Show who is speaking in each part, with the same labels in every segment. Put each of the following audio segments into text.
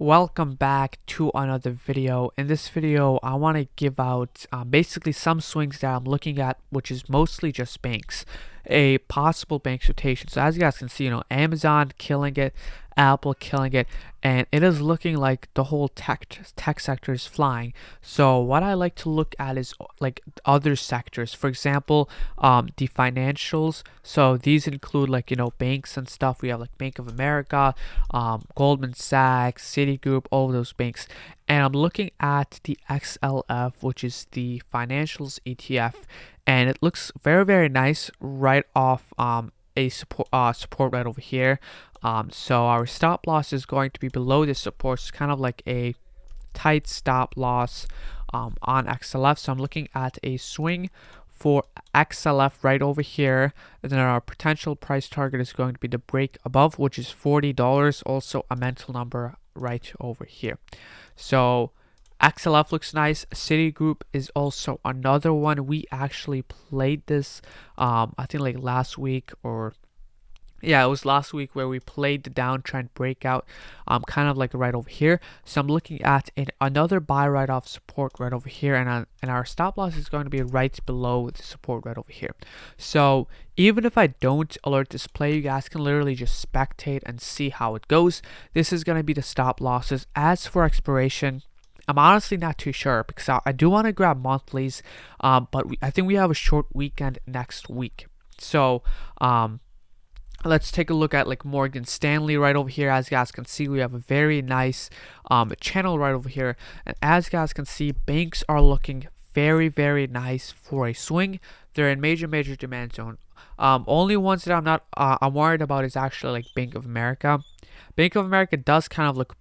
Speaker 1: Welcome back to another video. In this video, I want to give out basically some swings that I'm looking at, which is mostly just banks, a possible banks rotation. So as you guys can see, Amazon killing it, Apple killing it, and it is looking like the whole tech sector is flying. So what I like to look at is like other sectors. For example, the financials. So these include like banks and stuff. We have like Bank of America, Goldman Sachs, Citigroup, all of those banks. And I'm looking at the XLF, which is the financials ETF, and it looks very nice right off a support right over here. So our stop loss is going to be below this support. It's kind of like a tight stop loss on XLF. So I'm looking at a swing for XLF right over here, and then our potential price target is going to be the break above, which is $40. Also a mental number right over here. So XLF looks nice. Citigroup is also another one. We actually played this I think like last week, or yeah, it was last week where we played the downtrend breakout, kind of like right over here. So I'm looking at another buy right off support right over here, and our stop loss is going to be right below the support right over here. So even if I don't alert this play, you guys can literally just spectate and see how it goes. This is going to be the stop losses. As for expiration, I'm honestly not too sure because I do want to grab monthlies, but I think we have a short weekend next week. So let's take a look at like Morgan Stanley right over here. As you guys can see, we have a very nice channel right over here, and as you guys can see, banks are looking very nice for a swing. They're in major demand zone. Only ones that I'm worried about is actually like Bank of America. Bank of America does kind of look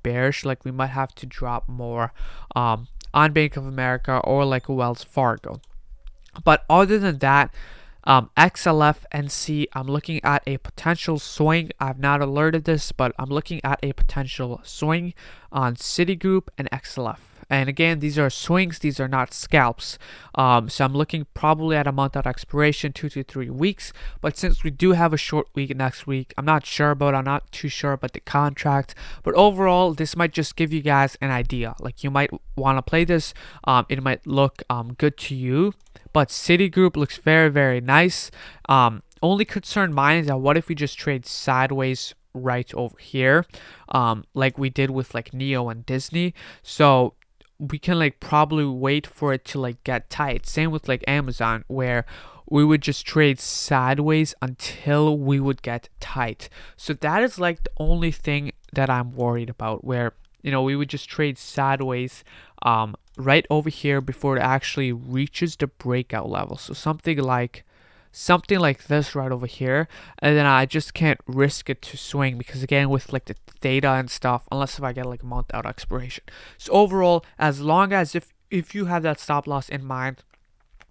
Speaker 1: bearish, like we might have to drop more on Bank of America or like Wells Fargo. But other than that, XLF NC, I'm looking at a potential swing. I've not alerted this, but I'm looking at a potential swing on Citigroup and XLF. And again, these are swings, these are not scalps. So I'm looking probably at a month out expiration, 2 to 3 weeks. But since we do have a short week next week, I'm not too sure about the contract. But overall, this might just give you guys an idea. Like you might want to play this. It might look good to you. But Citigroup looks very nice. Only concern mine is that what if we just trade sideways right over here, like we did with like Neo and Disney. So we can like probably wait for it to like get tight. Same with like Amazon, where we would just trade sideways until we would get tight. So that is like the only thing that I'm worried about, where we would just trade sideways right over here before it actually reaches the breakout level. So something like this right over here, and then I just can't risk it to swing, because again, with like the data and stuff, unless if I get like a month out expiration. So overall, as long as if you have that stop loss in mind,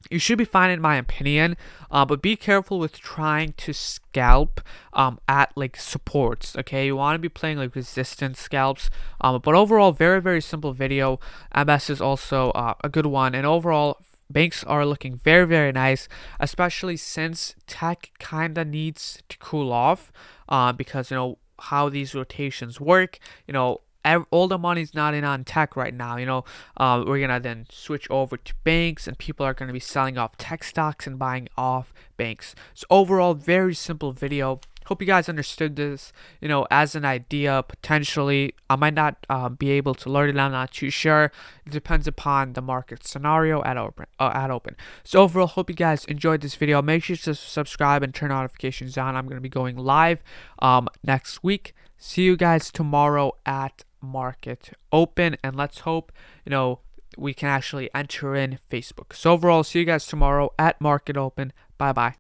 Speaker 1: you should be fine in my opinion. But be careful with trying to scalp at like supports. Okay, you want to be playing like resistance scalps. But overall, very simple video. MS is also a good one, and overall banks are looking very nice, especially since tech kinda needs to cool off, because how these rotations work. All the money's not in on tech right now. We're gonna then switch over to banks, and people are gonna be selling off tech stocks and buying off banks. So overall, very simple video. Hope you guys understood this, as an idea. Potentially, I might not be able to learn it. I'm not too sure. It depends upon the market scenario at open. So overall, hope you guys enjoyed this video. Make sure to subscribe and turn notifications on. I'm going to be going live next week. See you guys tomorrow at market open, and let's hope we can actually enter in Facebook. So overall, see you guys tomorrow at market open. Bye.